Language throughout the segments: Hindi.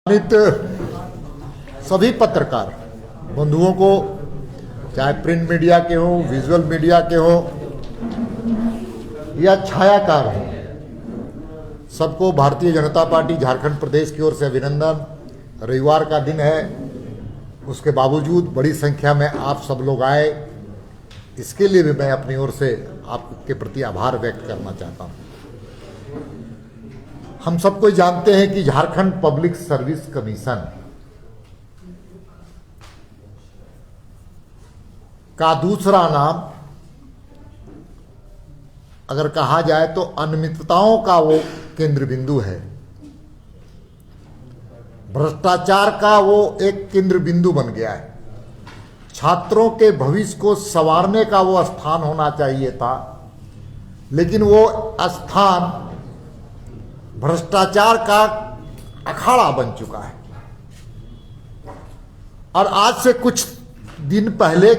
सम्मानित सभी पत्रकार बंधुओं को, चाहे प्रिंट मीडिया के हो, विजुअल मीडिया के हो या छायाकार हो, सबको भारतीय जनता पार्टी झारखंड प्रदेश की ओर से अभिनंदन। रविवार का दिन है, उसके बावजूद बड़ी संख्या में आप सब लोग आए, इसके लिए भी मैं अपनी ओर से आपके प्रति आभार व्यक्त करना चाहता हूँ। हम सबको जानते हैं कि झारखंड पब्लिक सर्विस कमीशन का दूसरा नाम अगर कहा जाए तो अनियमितताओं का वो केंद्र बिंदु है, भ्रष्टाचार का वो एक केंद्र बिंदु बन गया है। छात्रों के भविष्य को संवारने का वो स्थान होना चाहिए था, लेकिन वो स्थान भ्रष्टाचार का अखाड़ा बन चुका है। और आज से कुछ दिन पहले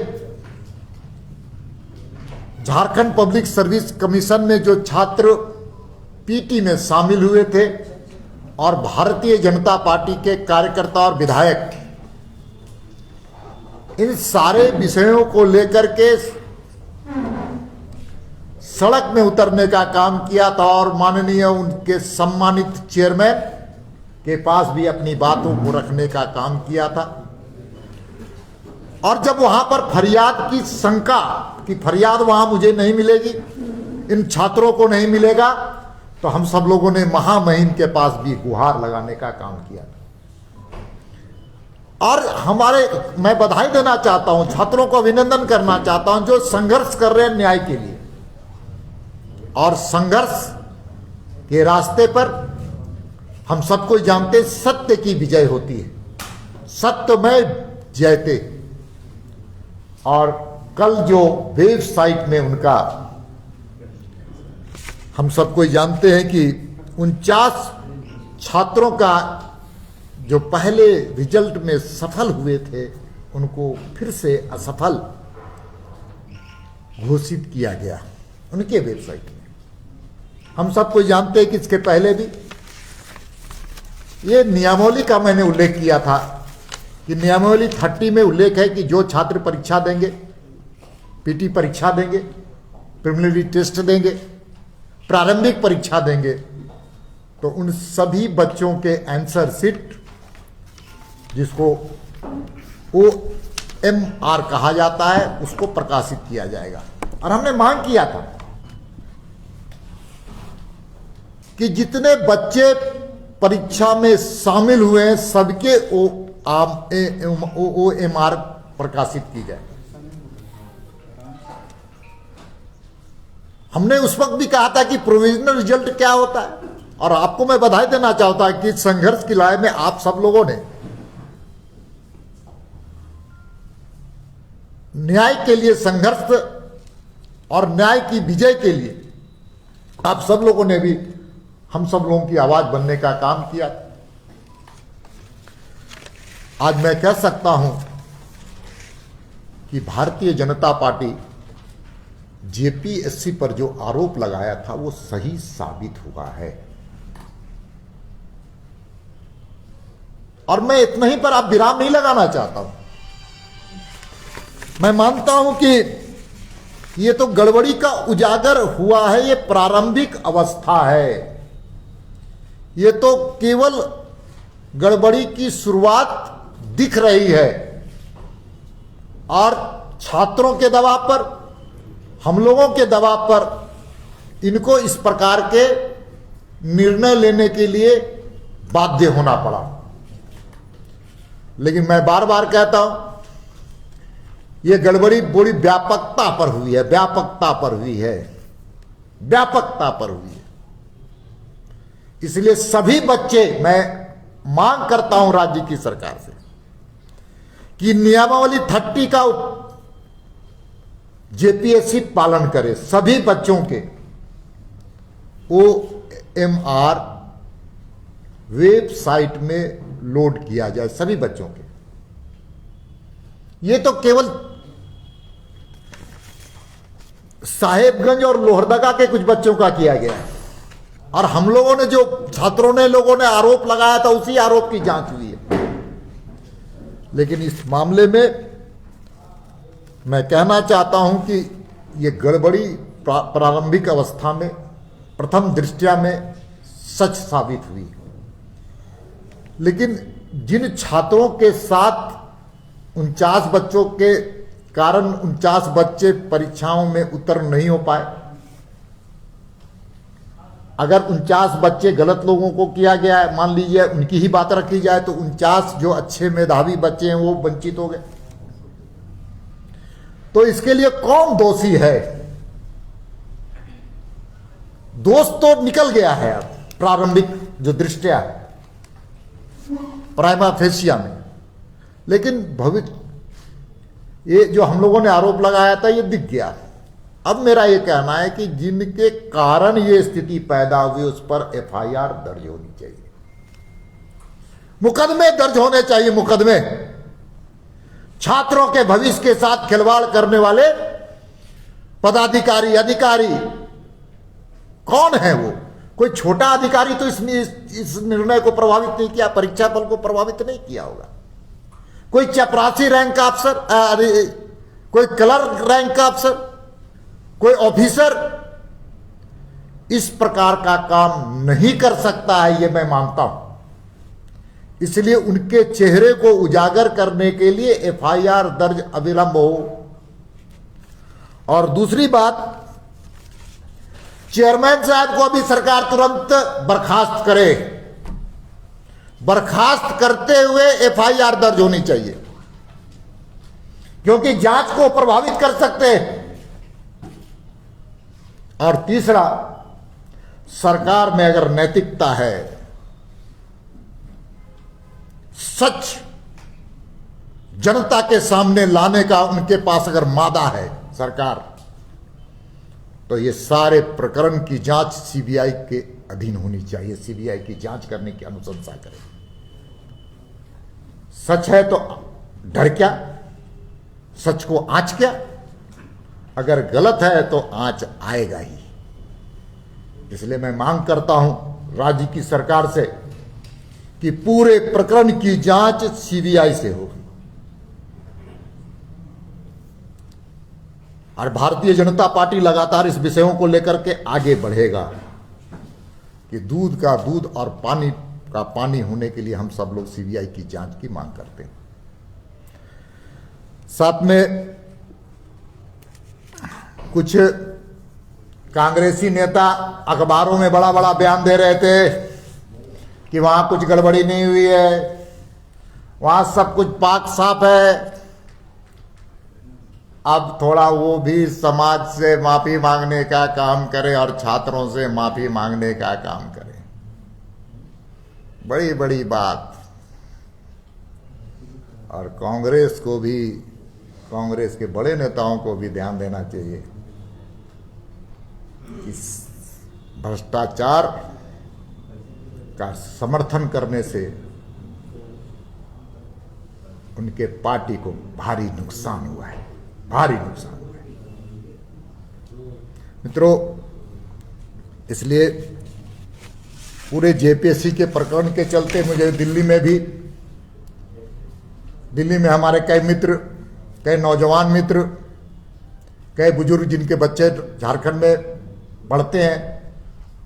झारखंड पब्लिक सर्विस कमीशन में जो छात्र पीटी में शामिल हुए थे और भारतीय जनता पार्टी के कार्यकर्ता और विधायक, इन सारे विषयों को लेकर के सड़क में उतरने का काम किया था और माननीय उनके सम्मानित चेयरमैन के पास भी अपनी बातों को रखने का काम किया था। और जब वहां पर फरियाद की शंका कि फरियाद वहां मुझे नहीं मिलेगी, इन छात्रों को नहीं मिलेगा, तो हम सब लोगों ने महामहिम के पास भी गुहार लगाने का काम किया था। और मैं बधाई देना चाहता हूं, छात्रों को अभिनंदन करना चाहता हूं जो संघर्ष कर रहे हैं न्याय के लिए। और संघर्ष के रास्ते पर हम सबको जानते हैं सत्य की विजय होती है, सत्यमेव जयते। और कल जो वेबसाइट में उनका, हम सबको जानते हैं कि 49 छात्रों का जो पहले रिजल्ट में सफल हुए थे, उनको फिर से असफल घोषित किया गया उनके वेबसाइट में। हम सबको जानते हैं कि इसके पहले भी ये नियमावली का मैंने उल्लेख किया था कि नियमावली 30 में उल्लेख है कि जो छात्र परीक्षा देंगे, पीटी परीक्षा देंगे, प्रिलिमिनरी टेस्ट देंगे, प्रारंभिक परीक्षा देंगे, तो उन सभी बच्चों के आंसर शीट, जिसको OMR कहा जाता है, उसको प्रकाशित किया जाएगा। और हमने मांग किया था कि जितने बच्चे परीक्षा में शामिल हुए हैं सबके OMR प्रकाशित की जाए। हमने उस वक्त भी कहा था कि प्रोविजनल रिजल्ट क्या होता है। और आपको मैं बधाई देना चाहता हूं कि संघर्ष की लड़ाई में आप सब लोगों ने न्याय के लिए संघर्ष और न्याय की विजय के लिए आप सब लोगों ने भी हम सब लोगों की आवाज बनने का काम किया। आज मैं कह सकता हूं कि भारतीय जनता पार्टी जेपीएससी पर जो आरोप लगाया था वो सही साबित हुआ है। और मैं इतना ही पर आप विराम नहीं लगाना चाहता हूं। मैं मानता हूं कि ये तो गड़बड़ी का उजागर हुआ है, ये प्रारंभिक अवस्था है, ये तो केवल गड़बड़ी की शुरुआत दिख रही है। और छात्रों के दबाव पर, हम लोगों के दबाव पर इनको इस प्रकार के निर्णय लेने के लिए बाध्य होना पड़ा। लेकिन मैं बार बार कहता हूं, यह गड़बड़ी बड़ी व्यापकता पर हुई है, व्यापकता पर हुई है, व्यापकता पर हुई है। इसलिए सभी बच्चे, मैं मांग करता हूं राज्य की सरकार से कि नियमावली 30 का जेपीएससी पालन करे, सभी बच्चों के OMR वेबसाइट में लोड किया जाए, सभी बच्चों के। ये तो केवल साहेबगंज और लोहरदगा के कुछ बच्चों का किया गया है, और हम लोगों ने जो लोगों ने आरोप लगाया था उसी आरोप की जांच हुई है। लेकिन इस मामले में मैं कहना चाहता हूं कि ये गड़बड़ी प्रारंभिक अवस्था में प्रथम दृष्टया में सच साबित हुई, लेकिन जिन छात्रों के साथ 49 बच्चों के कारण 49 बच्चे परीक्षाओं में उत्तीर्ण नहीं हो पाए, अगर 49 बच्चे गलत लोगों को किया गया है, मान लीजिए उनकी ही बात रखी जाए, तो 49 जो अच्छे मेधावी बच्चे हैं वो वंचित हो गए, तो इसके लिए कौन दोषी है? दोष तो निकल गया है अब प्रारंभिक जो दृष्टया है प्राइमा फेसिया में, लेकिन भविष्य ये जो हम लोगों ने आरोप लगाया था ये दिख गया। अब मेरा ये कहना है कि जिनके कारण ये स्थिति पैदा हुई उस पर एफआईआर दर्ज होनी चाहिए, मुकदमे दर्ज होने चाहिए। मुकदमे छात्रों के भविष्य के साथ खिलवाड़ करने वाले पदाधिकारी अधिकारी कौन है? वो कोई छोटा अधिकारी तो इस निर्णय को प्रभावित नहीं किया, परीक्षा फल को प्रभावित नहीं किया होगा। कोई चपरासी रैंक का अफसर, कोई क्लर्क रैंक का अफसर, कोई ऑफिसर इस प्रकार का काम नहीं कर सकता है, ये मैं मानता हूं। इसलिए उनके चेहरे को उजागर करने के लिए एफआईआर दर्ज अविलंब हो। और दूसरी बात, चेयरमैन साहब को अभी सरकार तुरंत बर्खास्त करे, बर्खास्त करते हुए एफआईआर दर्ज होनी चाहिए, क्योंकि जांच को प्रभावित कर सकते हैं। और तीसरा, सरकार में अगर नैतिकता है, सच जनता के सामने लाने का उनके पास अगर मादा है सरकार, तो ये सारे प्रकरण की जांच सीबीआई के अधीन होनी चाहिए। सीबीआई की जांच करने की अनुशंसा करें। सच है तो डर क्या, सच को आंच क्या? अगर गलत है तो आंच आएगा ही। इसलिए मैं मांग करता हूं राज्य की सरकार से कि पूरे प्रकरण की जांच सीबीआई से हो। और भारतीय जनता पार्टी लगातार इस विषयों को लेकर के आगे बढ़ेगा कि दूध का दूध और पानी का पानी होने के लिए हम सब लोग सीबीआई की जांच की मांग करते हैं। साथ में कुछ कांग्रेसी नेता अखबारों में बड़ा बड़ा बयान दे रहे थे कि वहां कुछ गड़बड़ी नहीं हुई है, वहां सब कुछ पाक साफ है। अब थोड़ा वो भी समाज से माफी मांगने का काम करे और छात्रों से माफी मांगने का काम करे। बड़ी बड़ी बात। और कांग्रेस को भी, कांग्रेस के बड़े नेताओं को भी ध्यान देना चाहिए, इस भ्रष्टाचार का समर्थन करने से उनके पार्टी को भारी नुकसान हुआ है, भारी नुकसान हुआ है। मित्रों, इसलिए पूरे जेपीएससी के प्रकरण के चलते मुझे दिल्ली में हमारे कई मित्र, कई नौजवान मित्र, कई बुजुर्ग जिनके बच्चे झारखंड में पढ़ते हैं,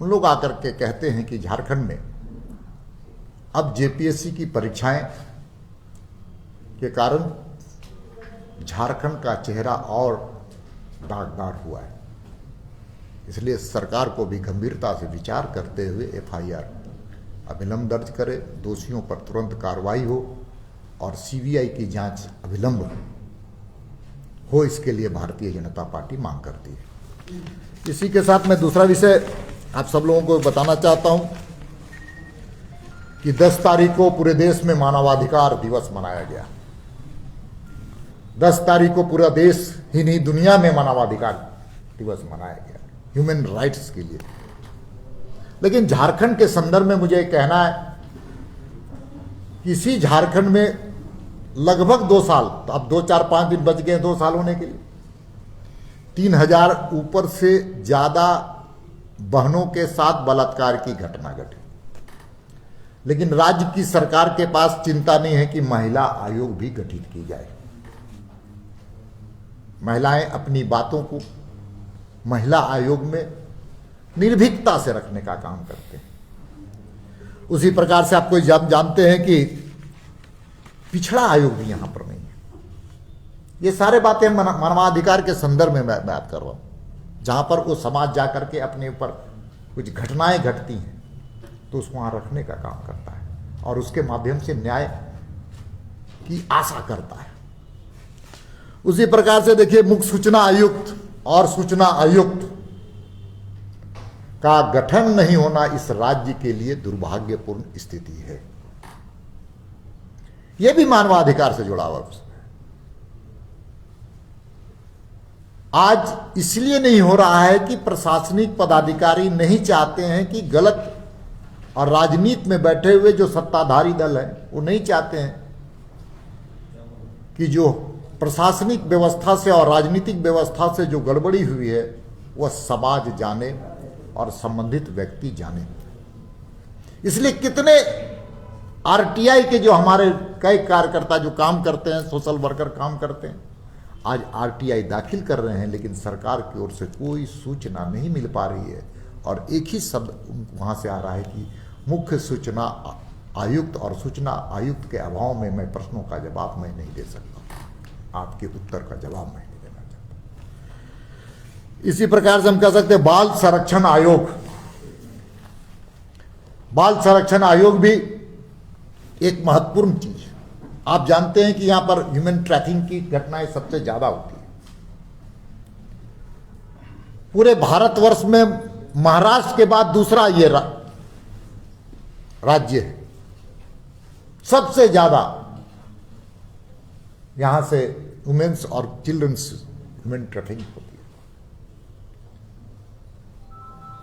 उन लोग आकर के कहते हैं कि झारखंड में अब जेपीएससी की परीक्षाएं के कारण झारखंड का चेहरा और दागदार हुआ है। इसलिए सरकार को भी गंभीरता से विचार करते हुए एफआईआर अविलंब दर्ज करे, दोषियों पर तुरंत कार्रवाई हो और सीबीआई की जांच अविलंब हो। इसके लिए भारतीय जनता पार्टी मांग करती है। इसी के साथ मैं दूसरा विषय आप सब लोगों को बताना चाहता हूं कि 10 तारीख को पूरे देश में मानवाधिकार दिवस मनाया गया। 10 तारीख को पूरा देश ही नहीं, दुनिया में मानवाधिकार दिवस मनाया गया, ह्यूमन राइट्स के लिए। लेकिन झारखंड के संदर्भ में मुझे कहना है कि इसी झारखंड में लगभग 2 साल, तो अब 2, 4, 5 दिन बच गए 2 साल होने के लिए, 3000 ऊपर से ज्यादा बहनों के साथ बलात्कार की घटना घटी, लेकिन राज्य की सरकार के पास चिंता नहीं है कि महिला आयोग भी गठित की जाए। महिलाएं अपनी बातों को महिला आयोग में निर्भीकता से रखने का काम करते हैं। उसी प्रकार से आपको जानते हैं कि पिछड़ा आयोग भी यहां पर नहीं है। ये सारे बातें मानवाधिकार के संदर्भ में मैं बात कर रहा हूं, जहां पर वो समाज जाकर के अपने ऊपर कुछ घटनाएं घटती हैं तो उसको वहां रखने का काम करता है और उसके माध्यम से न्याय की आशा करता है। उसी प्रकार से देखिए, मुख्य सूचना आयुक्त और सूचना आयुक्त का गठन नहीं होना इस राज्य के लिए दुर्भाग्यपूर्ण स्थिति है। यह भी मानवाधिकार से जुड़ा हुआ है। आज इसलिए नहीं हो रहा है कि प्रशासनिक पदाधिकारी नहीं चाहते हैं कि गलत, और राजनीति में बैठे हुए जो सत्ताधारी दल है वो नहीं चाहते हैं कि जो प्रशासनिक व्यवस्था से और राजनीतिक व्यवस्था से जो गड़बड़ी हुई है वह समाज जाने और संबंधित व्यक्ति जाने। इसलिए कितने आरटीआई के जो हमारे कई कार्यकर्ता जो काम करते हैं, सोशल वर्कर काम करते हैं, आज आरटीआई दाखिल कर रहे हैं, लेकिन सरकार की ओर से कोई सूचना नहीं मिल पा रही है और एक ही शब्द वहां से आ रहा है कि मुख्य सूचना आयुक्त, और सूचना आयुक्त के अभाव में मैं प्रश्नों का जवाब मैं नहीं दे सकता, आपके उत्तर का जवाब मैं नहीं देना चाहता। इसी प्रकार से हम कह सकते हैं बाल संरक्षण आयोग। बाल संरक्षण आयोग भी एक महत्वपूर्ण चीज है। आप जानते हैं कि यहां पर ह्यूमन ट्रैफिकिंग की घटनाएं सबसे ज्यादा होती है। पूरे भारतवर्ष में महाराष्ट्र के बाद दूसरा ये राज्य है, सबसे ज्यादा यहां से वुमेन्स और चिल्ड्रंस ह्यूमन ट्रैफिकिंग होती है।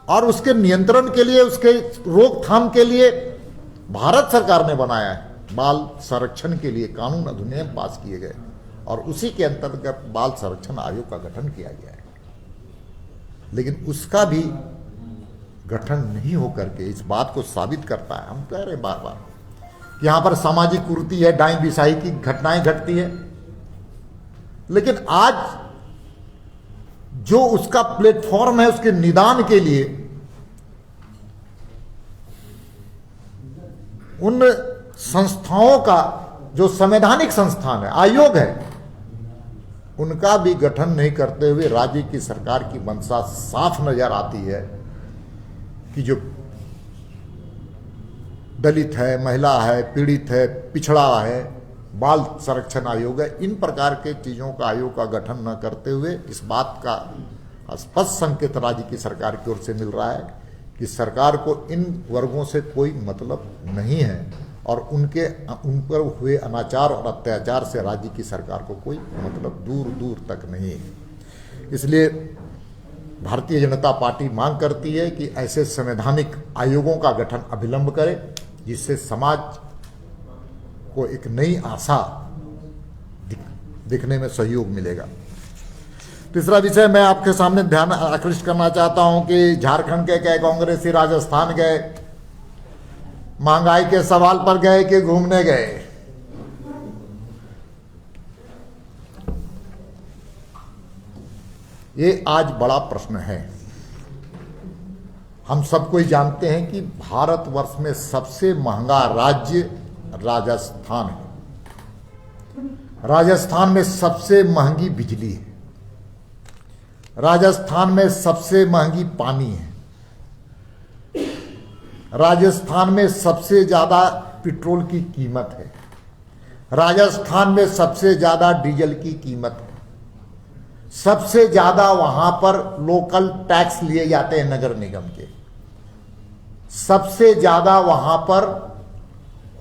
और उसके नियंत्रण के लिए, उसके रोकथाम के लिए भारत सरकार ने बनाया है बाल संरक्षण के लिए कानून अधिनियम पास किए गए और उसी के अंतर्गत बाल संरक्षण आयोग का गठन किया गया है। लेकिन उसका भी गठन नहीं होकर के इस बात को साबित करता है, हम कह रहे हैं बार बार कि यहां पर सामाजिक कुरीति है, डाई बिसाही की घटनाएं घटती है, लेकिन आज जो उसका प्लेटफॉर्म है उसके निदान के लिए उन संस्थाओं का जो संवैधानिक संस्थान है, आयोग है, उनका भी गठन नहीं करते हुए राज्य की सरकार की मंशा साफ नजर आती है कि जो दलित है, महिला है, पीड़ित है, पिछड़ा है, बाल संरक्षण आयोग है, इन प्रकार के चीजों का आयोग का गठन न करते हुए इस बात का स्पष्ट संकेत राज्य की सरकार की ओर से मिल रहा है कि सरकार को इन वर्गों से कोई मतलब नहीं है और उन पर हुए अनाचार और अत्याचार से राज्य की सरकार को कोई मतलब दूर दूर तक नहीं है। इसलिए भारतीय जनता पार्टी मांग करती है कि ऐसे संवैधानिक आयोगों का गठन अविलंब करे, जिससे समाज को एक नई आशा दिखने में सहयोग मिलेगा। तीसरा विषय मैं आपके सामने ध्यान आकृष्ट करना चाहता हूं कि झारखंड के कई कांग्रेसी राजस्थान गए, महंगाई के सवाल पर गए कि घूमने गए। ये आज बड़ा प्रश्न है। हम सब कोई जानते हैं कि भारतवर्ष में सबसे महंगा राज्य राजस्थान है। राजस्थान में सबसे महंगी बिजली है, राजस्थान में सबसे महंगी पानी है, राजस्थान में सबसे ज्यादा पेट्रोल की कीमत है, राजस्थान में सबसे ज्यादा डीजल की कीमत है, सबसे ज्यादा वहां पर लोकल टैक्स लिए जाते हैं नगर निगम के, सबसे ज्यादा वहां पर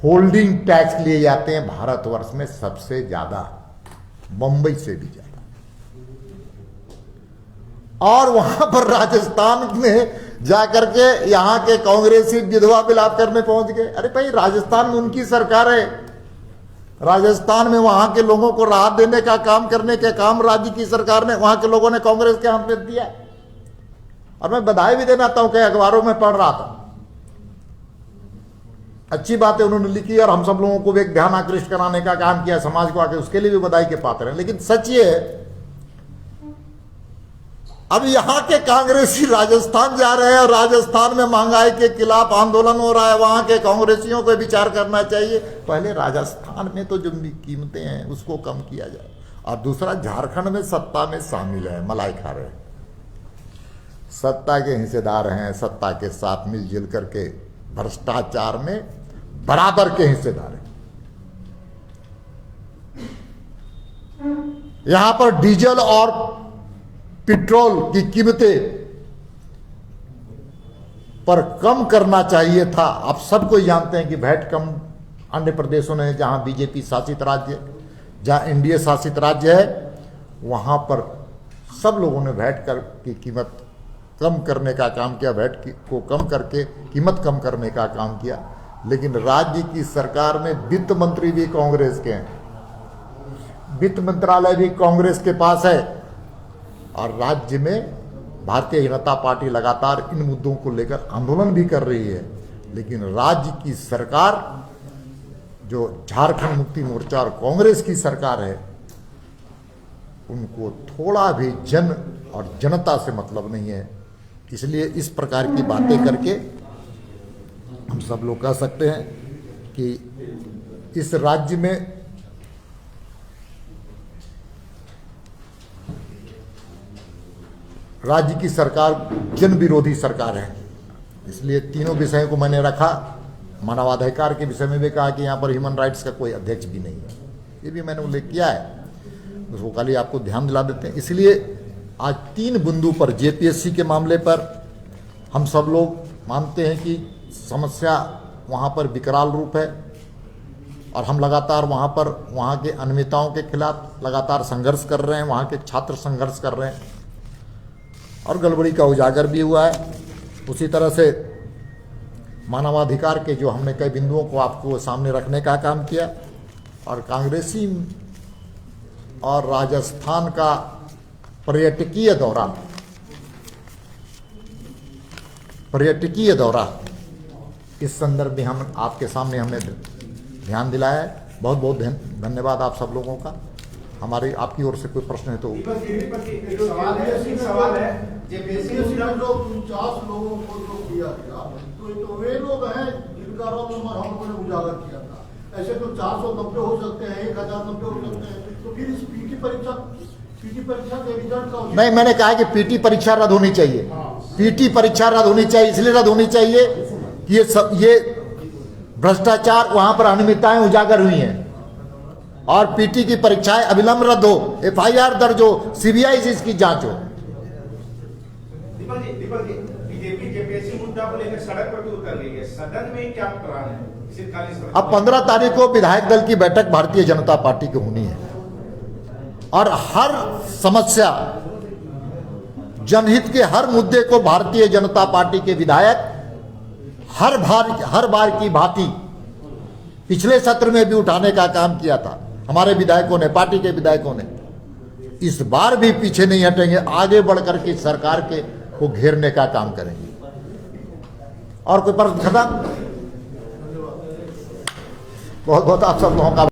होल्डिंग टैक्स लिए जाते हैं भारतवर्ष में सबसे ज्यादा, बंबई से भी ज्यादा। और वहां पर राजस्थान में जाकर के यहां के कांग्रेसी विधवा विलाप करने पहुंच गए। अरे भाई, राजस्थान में उनकी सरकार है, राजस्थान में वहां के लोगों को राहत देने का काम करने के काम राज्य की सरकार ने, वहां के लोगों ने कांग्रेस के हाथ में दिया और मैं बधाई भी देना चाहता हूं कि अखबारों में पढ़ रहा था, अच्छी बातें उन्होंने लिखी और हम सब लोगों को भी एक ध्यान आकृष्ट कराने का काम किया समाज को आके, उसके लिए भी बधाई के पात्र हैं। लेकिन सच ये है, अब यहां के कांग्रेसी राजस्थान जा रहे हैं और राजस्थान में महंगाई के खिलाफ आंदोलन हो रहा है। वहां के कांग्रेसियों को विचार करना चाहिए, पहले राजस्थान में तो जो कीमतें हैं उसको कम किया जाए, और दूसरा झारखंड में सत्ता में शामिल है, मलाई खा रहे हैं, सत्ता के हिस्सेदार हैं, सत्ता के साथ मिलजुल करके भ्रष्टाचार में बराबर के हिस्सेदार हैं। यहां पर डीजल और पेट्रोल की कीमतें पर कम करना चाहिए था। आप सबको जानते हैं कि वैट कम अन्य प्रदेशों ने, जहां बीजेपी शासित राज्य, जहां एनडीए शासित राज्य है, वहां पर सब लोगों ने वैट की कीमत कम करने का काम किया, वैट को कम करके कीमत कम करने का काम किया। लेकिन राज्य की सरकार में वित्त मंत्री भी कांग्रेस के हैं, वित्त मंत्रालय भी कांग्रेस के पास है, और राज्य में भारतीय जनता पार्टी लगातार इन मुद्दों को लेकर आंदोलन भी कर रही है। लेकिन राज्य की सरकार, जो झारखंड मुक्ति मोर्चा और कांग्रेस की सरकार है, उनको थोड़ा भी जन और जनता से मतलब नहीं है। इसलिए इस प्रकार की बातें करके हम सब लोग कह सकते हैं कि इस राज्य में राज्य की सरकार जन विरोधी सरकार है। इसलिए तीनों विषयों को मैंने रखा। मानवाधिकार के विषय में भी कहा कि यहाँ पर ह्यूमन राइट्स का कोई अध्यक्ष भी नहीं है, ये भी मैंने उल्लेख किया है, उसको खाली आपको ध्यान दिला देते हैं। इसलिए आज 3 बिंदु पर जेपीएससी के मामले पर हम सब लोग मानते हैं कि समस्या वहाँ पर विकराल रूप है, और हम लगातार वहाँ पर वहाँ के अनियमितताओं के खिलाफ लगातार संघर्ष कर रहे हैं। वहाँ के छात्र संघर्ष कर रहे हैं और गड़बड़ी का उजागर भी हुआ है। उसी तरह से मानवाधिकार के जो हमने कई बिंदुओं को आपको सामने रखने का काम किया, और कांग्रेसी और राजस्थान का पर्यटकीय दौरा इस संदर्भ में हम आपके सामने हमने ध्यान दिलाया है। बहुत बहुत धन्यवाद आप सब लोगों का। हमारी आपकी ओर से कोई प्रश्न है तो सवाल है, जो 49 लोगों को जो किया गया तो वे लोग हैं जिनका रोल नंबर हम लोगों ने उजागर किया था। ऐसे तो 490 हो सकते हैं, 1090 हो सकते हैं, तो फिर इस पीटी परीक्षा के रिजल्ट का नहीं, मैंने कहा कि पीटी परीक्षा रद्द होनी चाहिए। पीटी परीक्षा रद्द होनी चाहिए, इसलिए रद्द होनी चाहिए कि ये भ्रष्टाचार वहां पर अनियमितताएं उजागर हुई हैं, और पीटी की परीक्षाएं अविलंब रद्द हो, एफआईआर दर्ज हो, सीबीआई से इसकी जांच हो। दीपक जी, बीजेपी जेपीएससी मुद्दा को लेकर सड़क पर भी उतर गई है, सदन में क्या प्लान है? अब 15 तारीख को विधायक दल की बैठक भारतीय जनता पार्टी की होनी है, और हर समस्या, जनहित के हर मुद्दे को भारतीय जनता पार्टी के विधायक हर बार की भांति पिछले सत्र में भी उठाने का काम किया था हमारे विधायकों ने, पार्टी के विधायकों ने। इस बार भी पीछे नहीं हटेंगे, आगे बढ़कर के सरकार को घेरने का काम करेंगे। और कोई प्रश्न खत्म? बहुत बहुत आप सब लोगों का